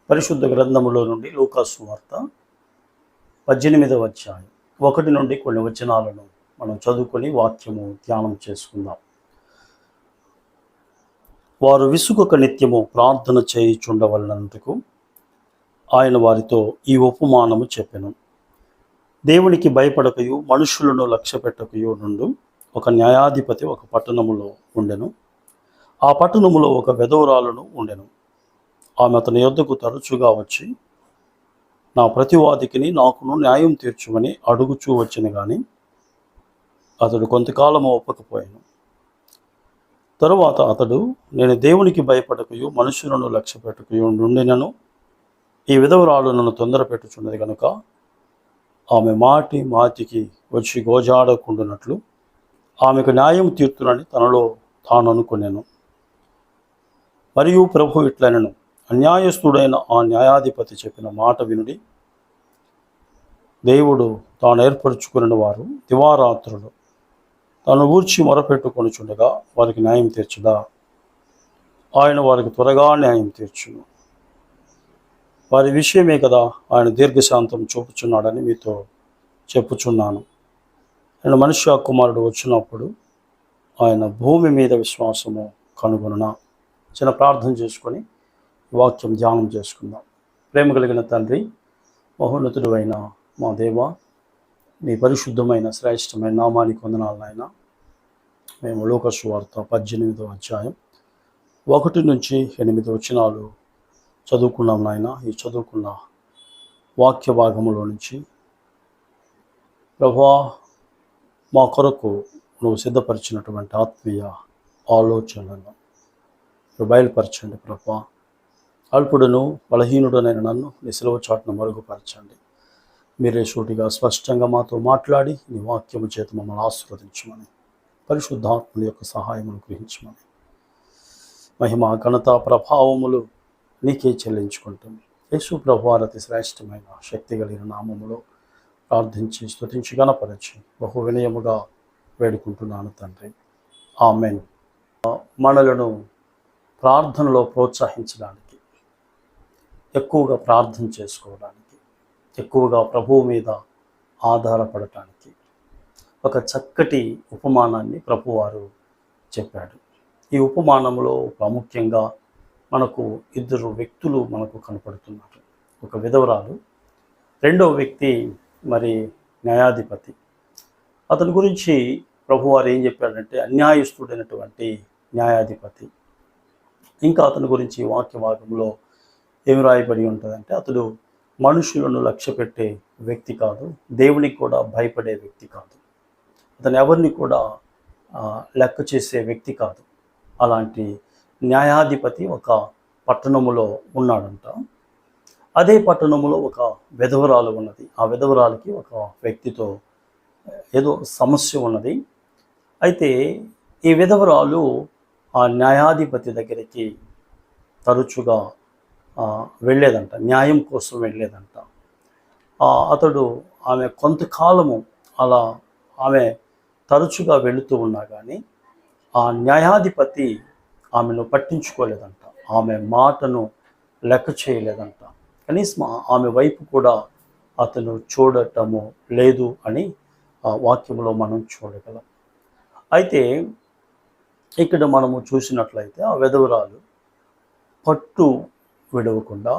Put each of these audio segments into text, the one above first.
పరిశుద్ధ గ్రంథములో నుండి లూకా సువార్త 18వ అధ్యాయం 1 నుండి కొన్ని వచనాలను మనం చదువుకొని వాక్యము ధ్యానం చేసుకుందాం. వారు విసుగక నిత్యము ప్రార్థన చేయుచుండవలనందుకు ఆయన వారితో ఈ ఉపమానము చెప్పెను. దేవునికి భయపడకయు మనుషులను లక్ష్యపెట్టకయు నుండు ఒక న్యాయాధిపతి ఒక పట్టణములో ఉండెను. ఆ పట్టణములో ఒక విధవరాలును ఉండెను. ఆమె అతని యొద్దకు తరచుగా వచ్చి, నా ప్రతివాదికిని నాకును న్యాయం తీర్చుమని అడుగుచూ వచ్చిన గాని అతడు కొంతకాలము ఒప్పకపోయాను. తరువాత అతడు, నేను దేవునికి భయపడకయు మనుషులను లక్ష్యపెట్టకయు నుండినను ఈ విధవరాలు నన్ను తొందర పెట్టుచున్నది కనుక ఆమె మాటికి వచ్చి గోజాడకుండునట్లు ఆమెకు న్యాయం తీర్చునని తనలో తాను అనుకునేను. మరియు ప్రభు ఇట్లనెను, అన్యాయస్తుడైన ఆ న్యాయాధిపతి చెప్పిన మాట వినుడి. దేవుడు తాను ఏర్పరచుకున్న వారు దివారాత్రులు తను ఊర్చి మొరపెట్టుకొనుచుండగా వారికి న్యాయం తీర్చుదా? ఆయన వారికి త్వరగా న్యాయం తీర్చును. వారి విషయమే కదా ఆయన దీర్ఘశాంతం చూపుచున్నాడని మీతో చెప్పుచున్నాను. నేను మనుష్య కుమారుడు వచ్చినప్పుడు ఆయన భూమి మీద విశ్వాసము కనుగొనునా. చిన్న ప్రార్థన చేసుకొని వాక్యం ధ్యానం చేసుకుందాం. ప్రేమ కలిగిన తండ్రి, మహోన్నతుడు అయిన మా దేవ, నీ పరిశుద్ధమైన శ్రేష్టమైన నామానికి వందనాలు నాయన. మేము లూకా సువార్త 18వ అధ్యాయం 1 నుంచి 8 వచనాలు చదువుకున్నాం నాయన. ఈ చదువుకున్న వాక్య భాగములో నుంచి ప్రభువా, మా కొరకు నువ్వు సిద్ధపరిచినటువంటి ఆత్మీయ ఆలోచనలను బయలుపరచండి ప్రభువా. అల్పుడును బలహీనుడనైన నన్ను నీ సిలువ చాటును మరుగుపరచండి. మీరే సూటిగా స్పష్టంగా మాతో మాట్లాడి నీ వాక్యము చేత మమ్మల్ని ఆశీర్వదించమని, పరిశుద్ధాత్మల యొక్క సహాయమును గ్రహించమని, మహిమ ఘనత ప్రభావములు నీకే చెల్లించుకుంటుంది. యేసు ప్రభువారి అతి శ్రేష్టమైన శక్తి కలిగిన నామములో ప్రార్థించి స్తుతించి గణపరచి బహు వినయముగా వేడుకుంటున్నాను తండ్రి, ఆమేన్. మనలను ప్రార్థనలో ప్రోత్సహించడానికి, ఎక్కువగా ప్రార్థన చేసుకోవడానికి, ఎక్కువగా ప్రభువు మీద ఆధారపడటానికి ఒక చక్కటి ఉపమానాన్ని ప్రభువారు చెప్పాడు. ఈ ఉపమానంలో ప్రాముఖ్యంగా మనకు 2 వ్యక్తులు మనకు కనపడుతున్నారు. ఒక విధవరాలు, రెండవ వ్యక్తి మరి న్యాయాధిపతి. అతని గురించి ప్రభువారు ఏం చెప్పాడంటే అన్యాయస్తుడైనటువంటి న్యాయాధిపతి. ఇంకా అతని గురించి వాక్య భాగంలో ఏమి రాయబడి ఉంటుందంటే అతడు మనుషులను లక్ష్యపెట్టే వ్యక్తి కాదు, దేవునికి కూడా భయపడే వ్యక్తి కాదు, అతను ఎవరిని కూడా లెక్క చేసే వ్యక్తి కాదు. అలాంటి న్యాయాధిపతి ఒక పట్టణములో ఉన్నాడంట. అదే పట్టణములో ఒక విధవరాలు ఉన్నది. ఆ విధవరాలకి ఒక వ్యక్తితో ఏదో సమస్య ఉన్నది. అయితే ఈ విధవరాలు ఆ న్యాయాధిపతి దగ్గరికి తరచుగా వెళ్ళేదంట, న్యాయం కోసం వెళ్ళేదంట. అతడు ఆమె కొంతకాలము అలా ఆమె తరచుగా వెళుతూ ఉన్నా కానీ ఆ న్యాయాధిపతి ఆమెను పట్టించుకోలేదంట, ఆమె మాటను లెక్క చేయలేదంట, కనీసం ఆమె వైపు కూడా అతను చూడటము లేదు అని ఆ వాక్యంలో మనం చూడగలం. అయితే ఇక్కడ మనము చూసినట్లయితే ఆ విధవరాలు పట్టు విడవకుండా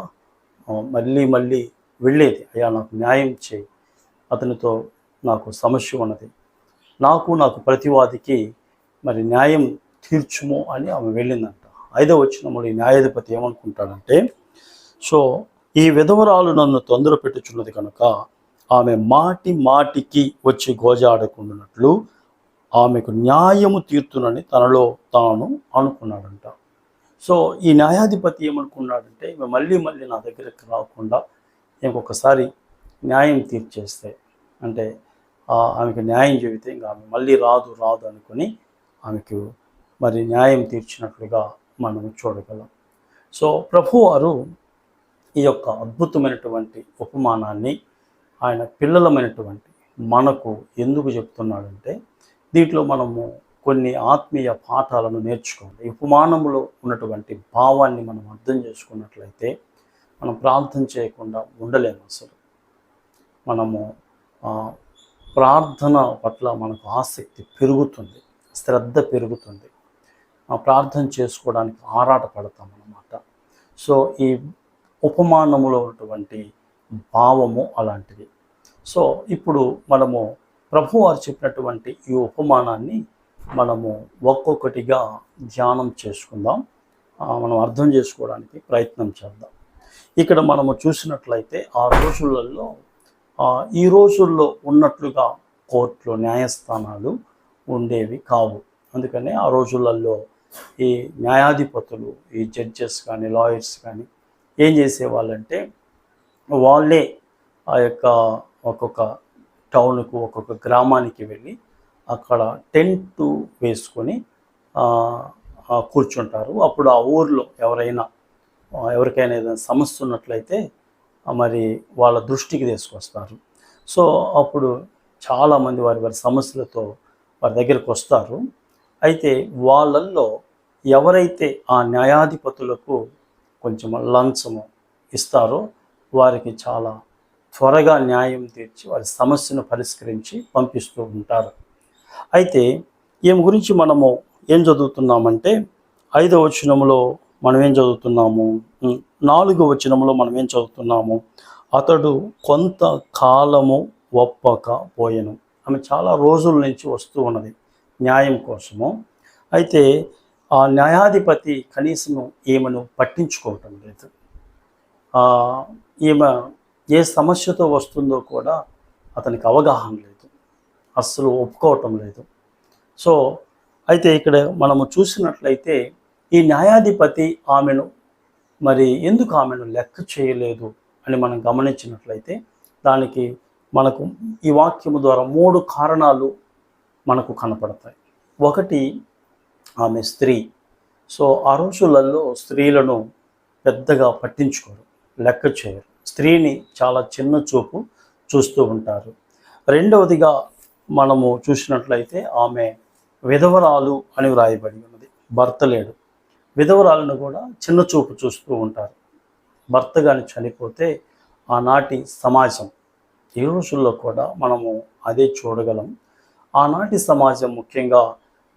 మళ్ళీ వెళ్ళేది. అయ్యా నాకు న్యాయం చేయి, అతనితో నాకు సమస్య ఉన్నది, నాకు ప్రతివాదికి మరి న్యాయం తీర్చుము అని ఆమె వెళ్ళిందంట. 5వ వచనంలో ఈ న్యాయాధిపతి ఏమనుకుంటాడంటే, సో ఈ విధవరాలు నన్ను తొందర పెట్టుచున్నది కనుక ఆమె మాటికి వచ్చి గోజాడకుండానట్లు ఆమెకు న్యాయము తీర్చునని తనలో తాను అనుకున్నాడంట. సో ఈ న్యాయాధిపతి ఏమనుకున్నాడంటే, ఈమె మళ్ళీ నా దగ్గరికి రాకుండా ఇంకొకసారి న్యాయం తీర్చేస్తే, అంటే ఆమెకు న్యాయం చెబితే ఇంకా ఆమె మళ్ళీ రాదు అనుకుని ఆమెకు మరి న్యాయం తీర్చినట్లుగా మనం చూడగలం. సో ప్రభువారు ఈ యొక్క అద్భుతమైనటువంటి ఉపమానాన్ని ఆయన పిల్లలమైనటువంటి మనకు ఎందుకు చెప్తున్నాడంటే, దీంట్లో మనము కొన్ని ఆత్మీయ పాఠాలను నేర్చుకోవాలి. ఈ ఉపమానంలో ఉన్నటువంటి భావాన్ని మనం అర్థం చేసుకున్నట్లయితే మనం ప్రార్థన చేయకుండా ఉండలేము. అసలు మనము ప్రార్థన పట్ల మనకు ఆసక్తి పెరుగుతుంది, శ్రద్ధ పెరుగుతుంది, ప్రార్థన చేసుకోవడానికి ఆరాట పడతాం అన్నమాట. సో ఈ ఉపమానములో ఉన్నటువంటి భావము అలాంటిది. సో ఇప్పుడు మనము ప్రభువారు చెప్పినటువంటి ఈ ఉపమానాన్ని మనము ఒక్కొక్కటిగా ధ్యానం చేసుకుందాం, మనం అర్థం చేసుకోవడానికి ప్రయత్నం చేద్దాం. ఇక్కడ మనము చూసినట్లయితే ఆ రోజులలో ఈ రోజుల్లో ఉన్నట్లుగా కోర్టులు, న్యాయస్థానాలు ఉండేవి కావు. అందుకనే ఆ రోజులలో ఈ న్యాయాధిపతులు, ఈ జడ్జెస్ కానీ, లాయర్స్ కానీ ఏం చేసేవాళ్ళంటే వాళ్ళే ఆ యొక్క ఒక్కొక్క టౌన్కు, ఒక్కొక్క గ్రామానికి వెళ్ళి అక్కడ టెంట్ వేసుకొని కూర్చుంటారు. అప్పుడు ఆ ఊర్లో ఎవరికైనా ఏదైనా సమస్య ఉన్నట్లయితే మరి వాళ్ళ దృష్టికి తీసుకొస్తారు. సో అప్పుడు చాలామంది వారి సమస్యలతో వారి దగ్గరికి వస్తారు. అయితే వాళ్ళల్లో ఎవరైతే ఆ న్యాయాధిపతులకు కొంచెం లంచము ఇస్తారో వారికి చాలా త్వరగా న్యాయం తీర్చి వారి సమస్యను పరిష్కరించి పంపిస్తూ ఉంటారు. అయితే ఈమె గురించి మనము ఏం చదువుతున్నామంటే 5వ వచనంలో మనం ఏం చదువుతున్నాము, 4వ వచనంలో మనం ఏం చదువుతున్నాము, అతడు కొంతకాలము ఒప్పకపోయెను. ఆమె చాలా రోజుల నుంచి వస్తూ ఉన్నది న్యాయం కోసము. అయితే ఆ న్యాయాధిపతి కనీసం ఈమెను పట్టించుకోవటం లేదు. ఈమె ఏ సమస్యతో వస్తుందో కూడా అతనికి అవగాహన లేదు, అస్సలు ఒప్పుకోవటం లేదు. సో అయితే ఇక్కడ మనము చూసినట్లయితే ఈ న్యాయాధిపతి ఎందుకు ఆమెను లెక్క చేయలేదు అని మనం గమనించినట్లయితే దానికి మనకు ఈ వాక్యము ద్వారా 3 కారణాలు మనకు కనపడతాయి. ఒకటి, ఆమె స్త్రీ. సో ఆ రోజులలో స్త్రీలను పెద్దగా పట్టించుకోరు, లెక్క చేయరు, స్త్రీని చాలా చిన్న చూపు చూస్తూ ఉంటారు. రెండవదిగా మనము చూసినట్లయితే ఆమె విధవరాలు అని వ్రాయబడి ఉన్నది, భర్త లేడు. విధవరాలను కూడా చిన్న చూపు చూస్తూ ఉంటారు. భర్త కానీ చనిపోతే ఆనాటి సమాజం, ఈ రోజుల్లో కూడా మనము అదే చూడగలం. ఆనాటి సమాజం ముఖ్యంగా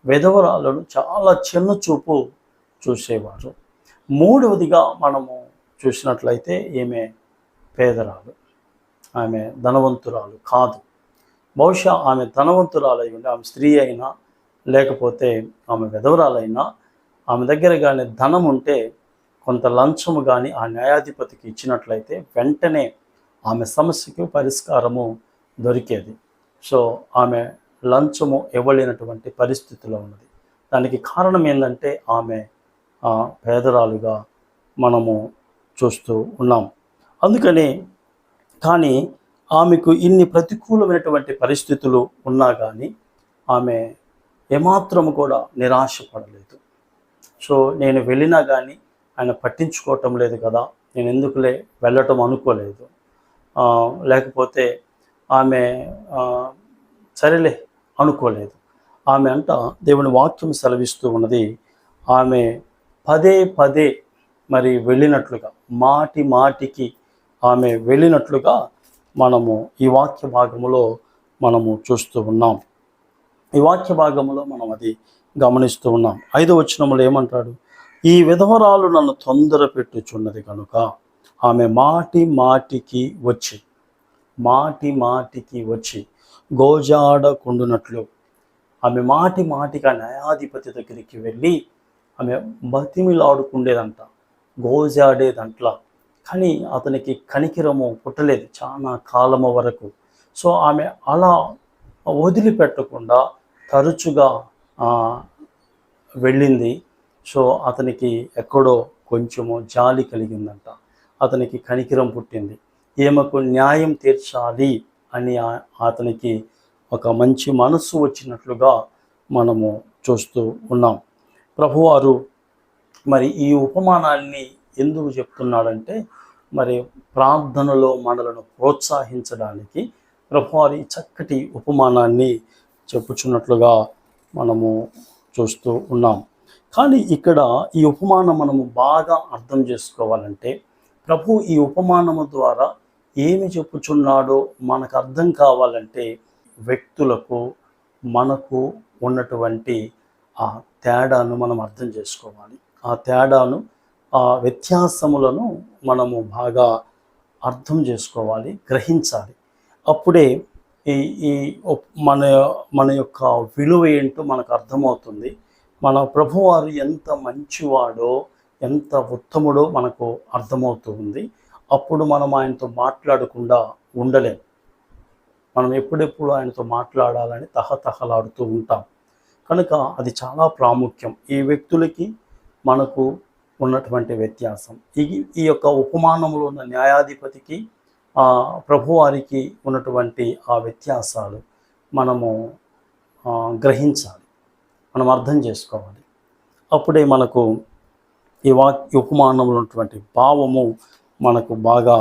విధవరాలను చాలా చిన్న చూపు చూసేవారు. మూడవదిగా మనము చూసినట్లయితే ఈమె పేదరాలు, ఆమె ధనవంతురాలు కాదు. బహుశా ఆమె ధనవంతురాలై ఉండి, ఆమె స్త్రీ అయినా లేకపోతే ఆమె విధవరాలైనా, ఆమె దగ్గర కానీ ధనం ఉంటే కొంత లంచము కానీ ఆ న్యాయాధిపతికి ఇచ్చినట్లయితే వెంటనే ఆమె సమస్యకు పరిష్కారము దొరికేది. సో ఆమె లంచము ఇవ్వలేనటువంటి పరిస్థితిలో ఉన్నది. దానికి కారణం ఏంటంటే ఆమె పేదరాలుగా మనము చూస్తూ ఉన్నాం. అందుకని కానీ ఆమెకు ఇన్ని ప్రతికూలమైనటువంటి పరిస్థితులు ఉన్నా కానీ ఆమె ఏమాత్రము కూడా నిరాశపడలేదు. సో నేను వెళ్ళినా కానీ ఆయన పట్టించుకోవటం లేదు కదా, నేను ఎందుకులే వెళ్ళటం అనుకోలేదు. లేకపోతే ఆమె సరేలే అనుకోలేదు. ఆమె దేవుని వాక్యం సెలవిస్తూ ఉన్నది, ఆమె పదే పదే మరి వెళ్ళినట్లుగా, మాటి మాటికి ఆమె వెళ్ళినట్లుగా మనము ఈ వాక్య భాగములో మనము చూస్తూ ఉన్నాం. ఈ వాక్య భాగంలో మనం అది గమనిస్తూ ఉన్నాం. 5వ వచనంలో ఏమంటాడు, ఈ విధవరాలు నన్ను తొందర పెట్టుచున్నది కనుక ఆమె మాటి మాటికి వచ్చి గోజాడకుండునట్లు, ఆమె మాటి మాటిగా న్యాయాధిపతి దగ్గరికి వెళ్ళి ఆమె బతిమిలాడుకుండేదంట, గోజాడేదంట్లా. కానీ అతనికి కనికిరము పుట్టలేదు చాలా కాలము వరకు. సో ఆమె అలా వదిలిపెట్టకుండా తరచుగా వెళ్ళింది. సో అతనికి ఎక్కడో కొంచెము జాలి కలిగిందంట, అతనికి కనికిరం పుట్టింది, ఈమెకు న్యాయం తీర్చాలి అని అతనికి ఒక మంచి మనస్సు వచ్చినట్లుగా మనము చూస్తూ ఉన్నాం. ప్రభువారు మరి ఈ ఉపమానాన్ని ఎందుకు చెప్తున్నాడంటే మరి ప్రార్థనలో మనలను ప్రోత్సహించడానికి ప్రభువారి చక్కటి ఉపమానాన్ని చెప్పుచున్నట్లుగా మనము చూస్తూ ఉన్నాం. కానీ ఇక్కడ ఈ ఉపమానం మనము బాగా అర్థం చేసుకోవాలంటే ప్రభు ఈ ఉపమానము ద్వారా ఏమి చెప్పుచున్నాడో మనకు అర్థం కావాలంటే వ్యక్తులకు మనకు ఉన్నటువంటి ఆ తేడాను మనం అర్థం చేసుకోవాలి. ఆ తేడాను, ఆ వ్యత్యాసములను మనము బాగా అర్థం చేసుకోవాలి, గ్రహించాలి. అప్పుడే ఈ ఈ మన మన యొక్క విలువ ఏంటో మనకు అర్థమవుతుంది. మన ప్రభువారు ఎంత మంచివాడో, ఎంత ఉత్తముడో మనకు అర్థమవుతూ ఉంది. అప్పుడు మనం ఆయనతో మాట్లాడకుండా ఉండలేం. మనం ఎప్పుడెప్పుడు ఆయనతో మాట్లాడాలని తహతహలాడుతూ ఉంటాం. కనుక అది చాలా ప్రాముఖ్యం. ఈ వ్యక్తులకి మనకు ఉన్నటువంటి వ్యత్యాసం, ఈ యొక్క ఉపమానంలో ఉన్న న్యాయాధిపతికి ప్రభువారికి ఉన్నటువంటి ఆ వ్యత్యాసాలు మనము గ్రహించాలి, మనం అర్థం చేసుకోవాలి. అప్పుడే మనకు ఈ ఉపమానంలో ఉన్నటువంటి భావము మనకు బాగా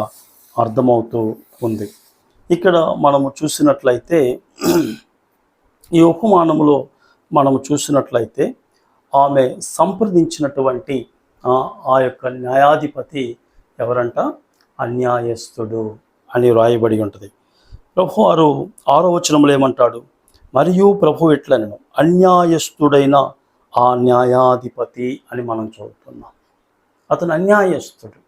అర్థమవుతూ ఉంది. ఇక్కడ మనము చూసినట్లయితే ఈ ఉపమానములో మనము చూసినట్లయితే ఆమె సంప్రదించినటువంటి ఆ యొక్క న్యాయాధిపతి ఎవరంట? అన్యాయస్తుడు అని వ్రాయబడి ఉంటుంది. ప్రభువారు 6వ వచనంలో ఏమంటాడు? మరియు ప్రభు ఎట్లనెను, అన్యాయస్తుడైన ఆ న్యాయాధిపతి అని మనం చదువుతున్నాం. అతను అన్యాయస్తుడు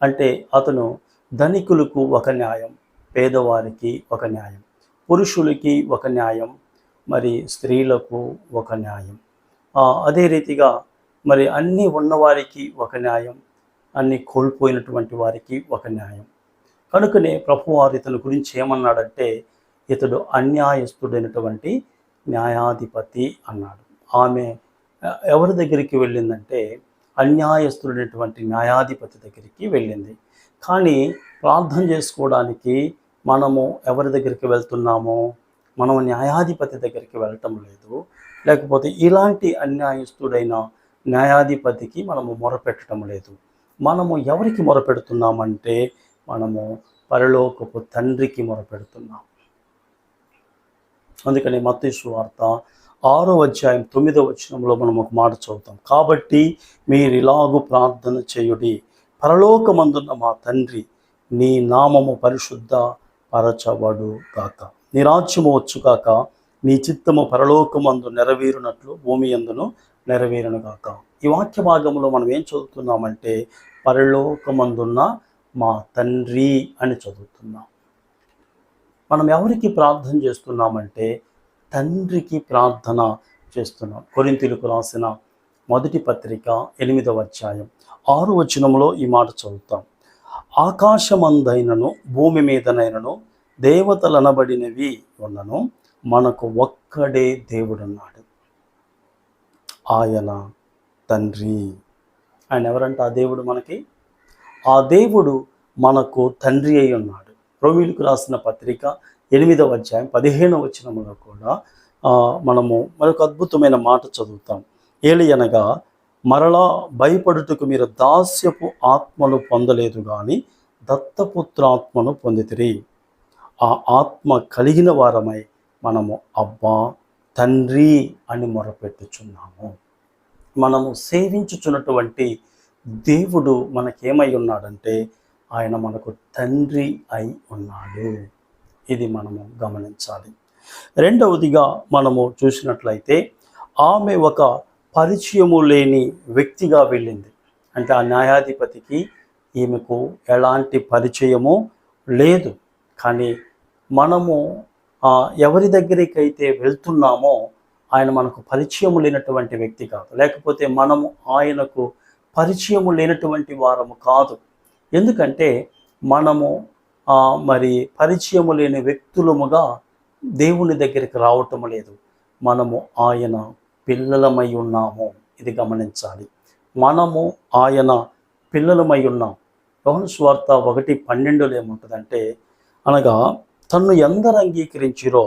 అంటే అతను ధనికులకు ఒక న్యాయం, పేదవారికి ఒక న్యాయం, పురుషులకి ఒక న్యాయం, మరి స్త్రీలకు ఒక న్యాయం, అదే రీతిగా మరి అన్నీ ఉన్నవారికి ఒక న్యాయం, అన్నీ కోల్పోయినటువంటి వారికి ఒక న్యాయం. కనుకనే ప్రభువారు ఇతని గురించి ఏమన్నాడంటే, ఇతడు అన్యాయస్తుడైనటువంటి న్యాయాధిపతి అన్నాడు. ఆమె ఎవరి దగ్గరికి వెళ్ళిందంటే అన్యాయస్తుడైనటువంటి న్యాయాధిపతి దగ్గరికి వెళ్ళింది. కానీ ప్రార్థన చేసుకోవడానికి మనము ఎవరి దగ్గరికి వెళ్తున్నామో? మనం న్యాయాధిపతి దగ్గరికి వెళ్ళటం లేదు. లేకపోతే ఇలాంటి అన్యాయస్తుడైన న్యాయాధిపతికి మనము మొరపెట్టడం లేదు. మనము ఎవరికి మొరపెడుతున్నామంటే మనము పరలోకపు తండ్రికి మొరపెడుతున్నాం. అందుకని మత్తయి సువార్త 6వ అధ్యాయం 9వ వచనంలో మనం ఒక మాట చదువుతాం. కాబట్టి మీరు ఇలాగు ప్రార్థన చేయుడి, పరలోకమందున్న మా తండ్రి, నీ నామము పరిశుద్ధ పరచబడు గాక, నీ రాజ్యము వచ్చుగాక, నీ చిత్తము పరలోకమందు నెరవేరునట్లు భూమి యందును నెరవేరును గాక. ఈ వాక్య భాగంలో మనం ఏం చదువుతున్నామంటే పరలోకమందున్న మా తండ్రి అని చదువుతున్నాం. మనం ఎవరికి ప్రార్థన చేస్తున్నామంటే తండ్రికి ప్రార్థన చేస్తున్నాం. కొరింథీయులకు రాసిన మొదటి పత్రిక 8వ అధ్యాయం 6వ వచనంలో ఈ మాట చదువుతాం. ఆకాశమందైనను భూమి మీదనైనను దేవతలనబడినవి ఉన్నను మనకు ఒక్కడే దేవుడున్నాడు, ఆయన తండ్రి. ఆయన ఎవరంటే ఆ దేవుడు మనకి, ఆ దేవుడు మనకు తండ్రి అయి ఉన్నాడు. రోమీయులకు రాసిన పత్రిక 8వ అధ్యాయం 15వ వచనంలో కూడా మనము మరొక అద్భుతమైన మాట చదువుతాం. ఏలయనగా మరలా భయపడుటకు మీరు దాస్యపు ఆత్మను పొందలేదు కానీ దత్తపుత్రాత్మను పొందితిరి. ఆ ఆత్మ కలిగిన వారమై మనము అబ్బా తండ్రి అని మొరపెట్టుచున్నాము. మనము సేవించుచున్నటువంటి దేవుడు మనకేమై ఉన్నాడంటే ఆయన మనకు తండ్రి అయి ఉన్నాడు. ఇది మనము గమనించాలి. రెండవదిగా మనము చూసినట్లయితే ఆమె ఒక పరిచయము లేని వ్యక్తిగా వెళ్ళింది. అంటే ఆ న్యాయాధిపతికి ఈమెకు ఎలాంటి పరిచయము లేదు. కానీ మనము ఎవరి దగ్గరికి అయితే వెళ్తున్నామో ఆయన మనకు పరిచయము లేనటువంటి వ్యక్తి కాదు, లేకపోతే మనము ఆయనకు పరిచయము లేనటువంటి వారము కాదు. ఎందుకంటే మనము మరి పరిచయము లేని వ్యక్తులముగా దేవుని దగ్గరికి రావటం లేదు. మనము ఆయన పిల్లలమై ఉన్నాము, ఇది గమనించాలి. మనము ఆయన పిల్లలమై ఉన్నాం. యోహాను సువార్త 1:12 ఏముంటుందంటే, అనగా తన్ను ఎందరు అంగీకరించిరో,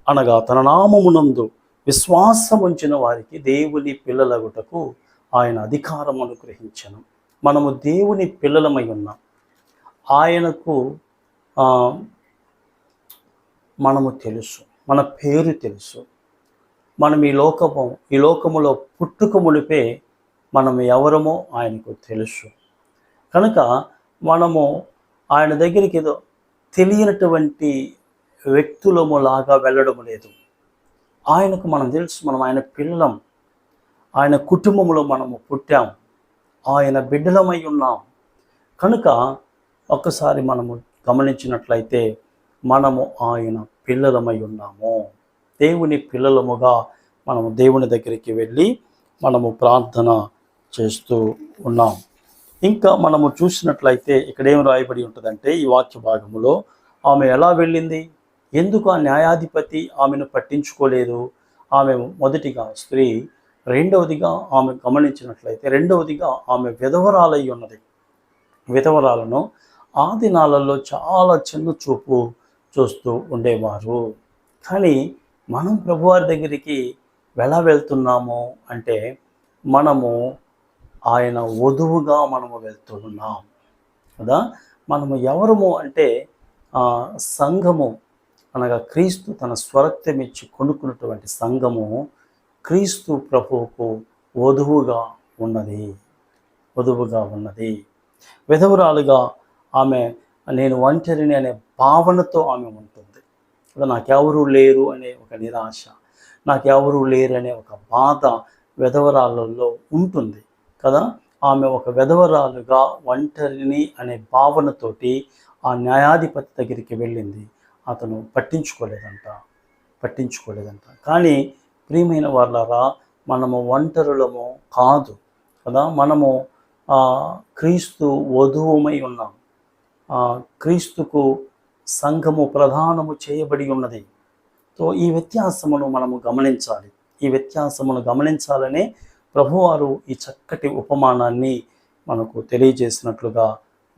అనగా తన నామమునందు విశ్వాసముంచిన వారికి దేవుని పిల్లలగుటకు ఆయన అధికారం అనుగ్రహించను. మనము దేవుని పిల్లలమై ఉన్నాం. ఆయనకు మనము తెలుసు, మన పేరు తెలుసు. మనం ఈ లోకములో పుట్టుక మునిపే మనం ఎవరమో ఆయనకు తెలుసు. కనుక మనము ఆయన దగ్గరికి ఏదో తెలియనటువంటి వ్యక్తులము లాగా వెళ్ళడం లేదు. ఆయనకు మనం తెలుసు, మనం ఆయన పిల్లలం, ఆయన కుటుంబంలో మనము పుట్టాం, ఆయన బిడ్డలమై ఉన్నాం. కనుక ఒక్కసారి మనము గమనించినట్లయితే మనము ఆయన పిల్లలమై ఉన్నాము. దేవుని పిల్లలముగా మనము దేవుని దగ్గరికి వెళ్ళి మనము ప్రార్థన చేస్తూ ఉన్నాం. ఇంకా మనము చూసినట్లయితే ఇక్కడ ఏం రాయబడి ఉంటుందంటే ఈ వాక్య భాగములో ఆమె ఎలా వెళ్ళింది, ఎందుకు ఆ న్యాయాధిపతి ఆమెను పట్టించుకోలేదు? ఆమె మొదటిగా స్త్రీ, రెండవదిగా ఆమె గమనించినట్లయితే రెండవదిగా ఆమె విధవరాలై ఉన్నది. విధవరాలను ఆ దినాలలో చాలా చిన్న చూపు చూస్తూ ఉండేవారు. కానీ మనం ప్రభువారి దగ్గరికి ఎలా వెళ్తున్నాము అంటే మనము ఆయన వధువుగా మనము వెళ్తున్నాం కదా. మనము ఎవరము అంటే సంఘము అనగా క్రీస్తు తన స్వరక్తం ఇచ్చి కొనుక్కున్నటువంటి సంఘము క్రీస్తు ప్రభువుకు వధువుగా ఉన్నది, వధువుగా ఉన్నది. విధవరాలుగా ఆమె నేను ఒంటరిని అనే భావనతో ఆమె ఉంటుంది. నాకెవరూ లేరు అనే ఒక నిరాశ, నాకెవరూ లేరు అనే ఒక బాధ విధవరాలలో ఉంటుంది కదా. ఆమె ఒక విధవరాలుగా ఒంటరిని అనే భావనతోటి ఆ న్యాయాధిపతి దగ్గరికి వెళ్ళింది. అతను పట్టించుకోలేదంట. కానీ ప్రియమైన వాళ్ళారా, మనము ఒంటరులము కాదు కదా. మనము క్రీస్తు వధువుమై ఉన్నాం. క్రీస్తుకు సంఘము ప్రధానము చేయబడి ఉన్నది. సో ఈ వ్యత్యాసమును మనము గమనించాలి. ఈ వ్యత్యాసమును గమనించాలనే ప్రభువారు ఈ చక్కటి ఉపమానాన్ని మనకు తెలియజేసినట్లుగా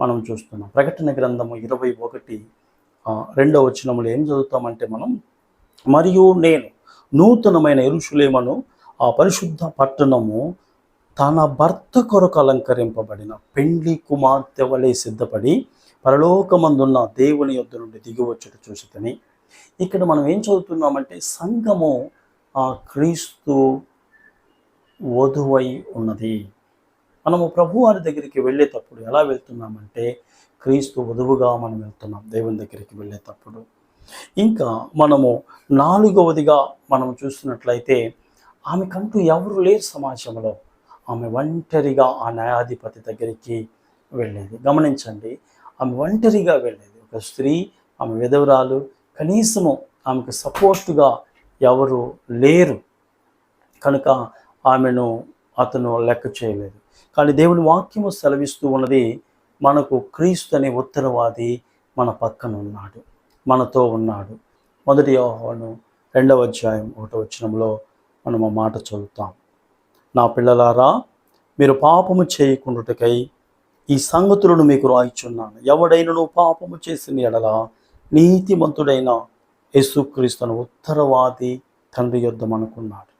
మనం చూస్తున్నాం. ప్రకటన గ్రంథము 21:2 వచనములు ఏం చదువుతామంటే మనం, మరియు నేను నూతనమైన యెరూషలేమును ఆ పరిశుద్ధ పట్టణము తన భర్త కొరకు అలంకరింపబడిన పెండ్లి కుమార్తె వలె సిద్ధపడి పరలోకమందున్న దేవుని యొద్ద నుండి దిగివచ్చుట చూసితని. ఇక్కడ మనం ఏం చదువుతున్నామంటే సంఘము క్రీస్తు వధువై ఉన్నది. మనము ప్రభువారి దగ్గరికి వెళ్ళేటప్పుడు ఎలా వెళ్తున్నామంటే క్రీస్తు వధువుగా మనం వెళ్తున్నాం దేవుని దగ్గరికి వెళ్ళేటప్పుడు. ఇంకా మనము 4వదిగా మనం చూస్తున్నట్లయితే ఆమెకంటూ ఎవరు లేరు సమాజంలో. ఆమె ఒంటరిగా ఆ న్యాయాధిపతి దగ్గరికి వెళ్ళేది. గమనించండి, ఆమె ఒంటరిగా వెళ్ళేది. ఒక స్త్రీ, ఆమె విధవరాలు, కనీసము ఆమెకు సపోర్ట్గా ఎవరు లేరు కనుక ఆమెను అతను లెక్క చేయలేదు. కానీ దేవుని వాక్యము సెలవిస్తూ ఉన్నది, మనకు క్రీస్తు అనే ఉత్తరవాది మన పక్కన ఉన్నాడు, మనతో ఉన్నాడు. 1 యోహాను 2:1 మనం ఆ మాట చదువుతాం. నా పిల్లలారా, మీరు పాపము చేయకుండుటకై ఈ సంగతులను మీకు రాయిచున్నాను. ఎవడైనను పాపము చేసిన ఎడల నీతిమంతుడైన యేసుక్రీస్తును ఉత్తరవాది తండ్రి యొద్ద మనకున్నాడు.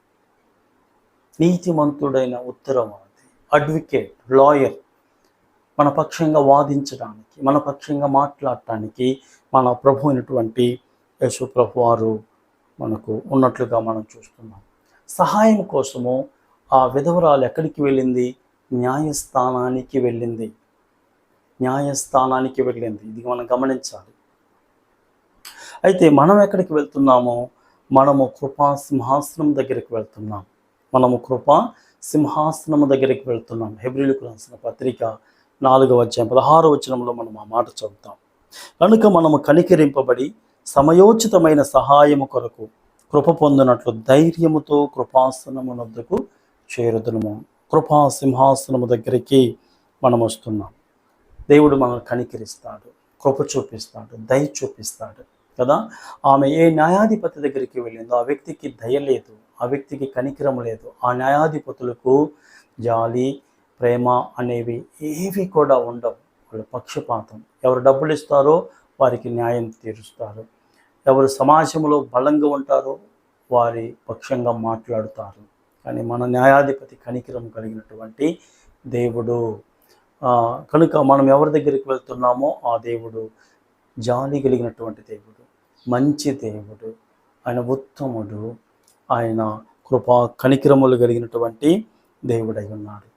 నీతిమంతుడైన ఉత్తరవాది, అడ్వకేట్, లాయర్, మన పక్షంగా వాదించడానికి, మన పక్షంగా మాట్లాడటానికి మన ప్రభు అయినటువంటి యేసు ప్రభు వారు మనకు ఉన్నట్లుగా మనం చూస్తున్నాం. సహాయం కోసము ఆ విధవరాలు ఎక్కడికి వెళ్ళింది? న్యాయస్థానానికి వెళ్ళింది. ఇది మనం గమనించాలి. అయితే మనం ఎక్కడికి వెళ్తున్నామో, మనము కృపా సింహాసనం దగ్గరికి వెళ్తున్నాం. హెబ్రీయులకు రాసిన పత్రిక 4:16 మనం ఆ మాట చదువుతాం. కనుక మనము కనికరింపబడి సమయోచితమైన సహాయము కొరకు కృప పొందినట్లు ధైర్యముతో కృపాసనము వద్దకు చేరుదుము. కృపా సింహాసనము దగ్గరికి మనం వస్తున్నాం. దేవుడు మనల్ని కనికరిస్తాడు, కృప చూపిస్తాడు, దయ చూపిస్తాడు కదా. ఆమె ఏ న్యాయాధిపతి దగ్గరికి వెళ్ళిందో ఆ వ్యక్తికి దయ లేదు, ఆ వ్యక్తికి కనికరం లేదు. ఆ న్యాయాధిపతులకు జాలి, ప్రేమ అనేవి ఏవి కూడా ఉండవు. వాళ్ళ పక్షపాతం. ఎవరు డబ్బులు ఇస్తారో వారికి న్యాయం తీరుస్తారు, ఎవరు సమాజంలో బలంగా ఉంటారో వారి పక్షంగా మాట్లాడుతారు. కానీ మన న్యాయాధిపతి కనికరం కలిగినటువంటి దేవుడు. కనుక మనం ఎవరి దగ్గరికి వెళ్తున్నామో ఆ దేవుడు జాలి కలిగినటువంటి దేవుడు, మంచి దేవుడు, ఆయన ఉత్తముడు, ఆయన కృపా కనికరములు కలిగినటువంటి దేవుడై ఉన్నాడు.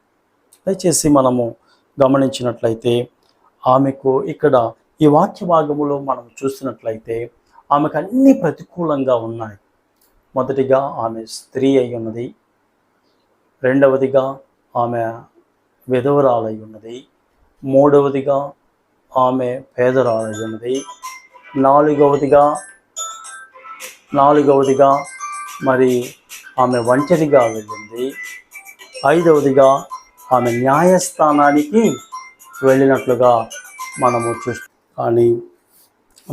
దయచేసి మనము గమనించినట్లయితే ఆమెకు ఇక్కడ ఈ వాక్య భాగములో మనం చూసినట్లయితే ఆమెకు అన్ని ప్రతికూలంగా ఉన్నాయి. మొదటిగా ఆమె స్త్రీ అయి ఉన్నది, రెండవదిగా ఆమె విధవరాలై ఉన్నది, మూడవదిగా ఆమె పేదరాలై ఉన్నది, నాలుగవదిగా మరి ఆమె ఒంటరిగా వెళ్ళింది, ఐదవదిగా ఆమె న్యాయస్థానానికి వెళ్ళినట్లుగా మనము చూస్తాం. కానీ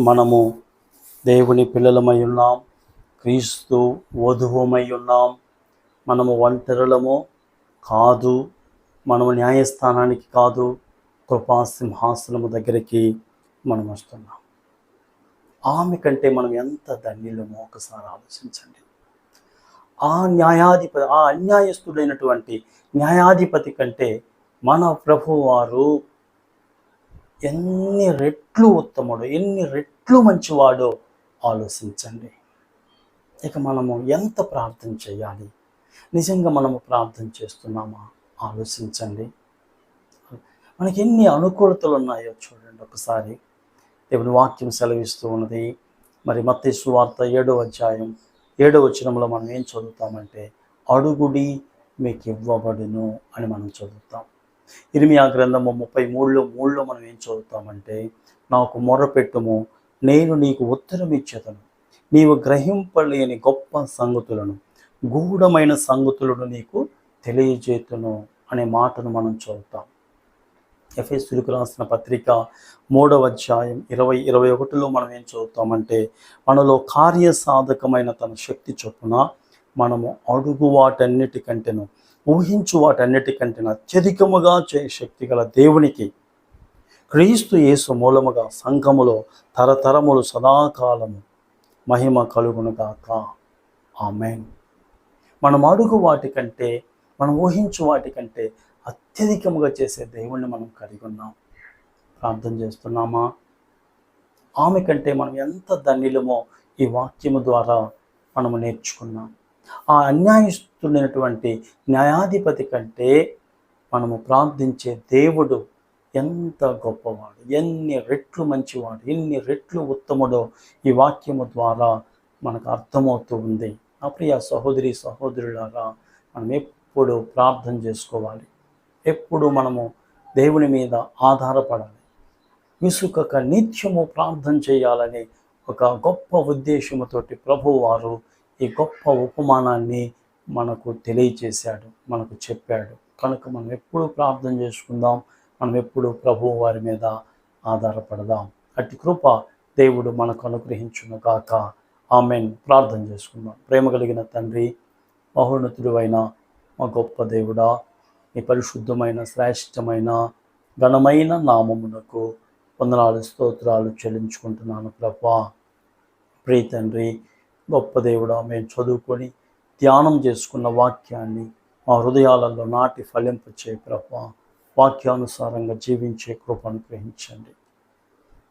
మనము దేవుని పిల్లలమై ఉన్నాం, క్రీస్తు వధువుమై ఉన్నాం. మనము ఒంటరులము కాదు, మనము న్యాయస్థానానికి కాదు, కృపా సింహాసనము దగ్గరికి మనం వస్తున్నాం. ఆమె కంటే మనం ఎంత ధన్యులమో ఒకసారి ఆలోచించండి. ఆ అన్యాయస్తుడైనటువంటి న్యాయాధిపతి కంటే మన ప్రభువారు ఎన్ని రెట్లు ఉత్తముడో, ఎన్ని రెట్లు మంచివాడో ఆలోచించండి. ఇక మనము ఎంత ప్రార్థన చేయాలి? నిజంగా మనము ప్రార్థన చేస్తున్నామా? ఆలోచించండి. మనకి ఎన్ని అనుకూలతలు ఉన్నాయో చూడండి ఒకసారి. దేవుని వాక్యం సెలవిస్తూ ఉన్నది. మరి మత్తయి సువార్త 7వ అధ్యాయం 7వ వచనంలో మనం ఏం చదువుతామంటే, అడుగుడి మీకు ఇవ్వబడును అని మనం చదువుతాం. ఇర్మియా గ్రంథము 33:3లో మనం ఏం చదువుతామంటే, నాకు మొరపెట్టుము, నేను నీకు ఉత్తరం ఇచ్చేదను, నీవు గ్రహింపలేని గొప్ప సంగతులను, గూఢమైన సంగతులను నీకు తెలియజేతును అనే మాటను మనం చదువుతాం. ఎఫెసీయులకు రాసిన పత్రిక 3వ అధ్యాయం 20-21లో మనం ఏం చదువుతామంటే, మనలో కార్యసాధకమైన తన శక్తి చొప్పున మనము అడుగు వాటన్నిటికంటేను, ఊహించు వాటన్నిటికంటేను అత్యధికముగా చేయ శక్తి గల దేవునికి క్రీస్తు యేసు మూలముగా సంఘములో తరతరములు సదాకాలము మహిమ కలుగునుగాక. ఆమేన్. మనం అడుగు వాటికంటే, మనం ఊహించు వాటికంటే అత్యధికముగా చేసే దేవుణ్ణి మనం కలిగి ఉన్నాం. ప్రార్థన చేస్తున్నామా? ఆమె కంటే మనం ఎంత ధన్యులమో ఈ వాక్యము ద్వారా మనము నేర్చుకున్నాం. ఆ అన్యాయస్తుడైనటువంటి న్యాయాధిపతి కంటే మనము ప్రార్థించే దేవుడు ఎంత గొప్పవాడు, ఎన్ని రెట్లు మంచివాడు, ఎన్ని రెట్లు ఉత్తముడో ఈ వాక్యము ద్వారా మనకు అర్థమవుతూ ఉంది. నా ప్రియ సహోదరి సహోదరులారా, మనం ఎప్పుడు ప్రార్థన చేసుకోవాలి, ఎప్పుడు మనము దేవుని మీద ఆధారపడాలి, విసుకక నిత్యము ప్రార్థన చేయాలని ఒక గొప్ప ఉద్దేశముతోటి ప్రభువారు ఈ గొప్ప ఉపమానాన్ని మనకు తెలియచేశాడు, మనకు చెప్పాడు. కనుక మనం ఎప్పుడు ప్రార్థన చేసుకుందాం, మనం ఎప్పుడు ప్రభువు వారి మీద ఆధారపడదాం. అట్టి కృప దేవుడు మనకు అనుగ్రహించును గాక. ఆమేన్. ప్రార్థన చేసుకుందాం. ప్రేమ కలిగిన తండ్రి, మహోన్నతుడు అయిన మా గొప్ప దేవుడా, నీ పరిశుద్ధమైన శ్రేష్టమైన ఘనమైన నామమునకు వందనాలు స్తోత్రాలు చెల్లించుకుంటున్నాను ప్రభువా. ప్రియ తండ్రి, గొప్ప దేవుడా, మేము చదువుకొని ధ్యానం చేసుకున్న వాక్యాన్ని మా హృదయాలలో నాటి ఫలింపచే ప్రభువా. వాక్యానుసారంగా జీవించే కృపను గ్రహించండి.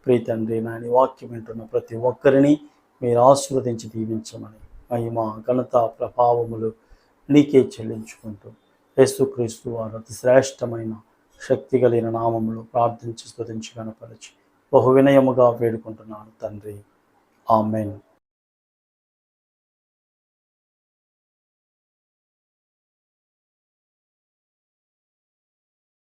ప్రియ తండ్రి, నాని వాక్యం వింటున్న ప్రతి ఒక్కరిని మీరు ఆశీర్వదించి దీవించమని మహిమ ఘనత ప్రభావములు నీకే చెల్లించుకుంటూ యేసుక్రీస్తు వారు అతి శ్రేష్టమైన శక్తి కలిగిన నామములు ప్రార్థించి స్తుతించి గణపరచి బహు వినయముగా వేడుకుంటున్నాను తండ్రి. ఆమేన్.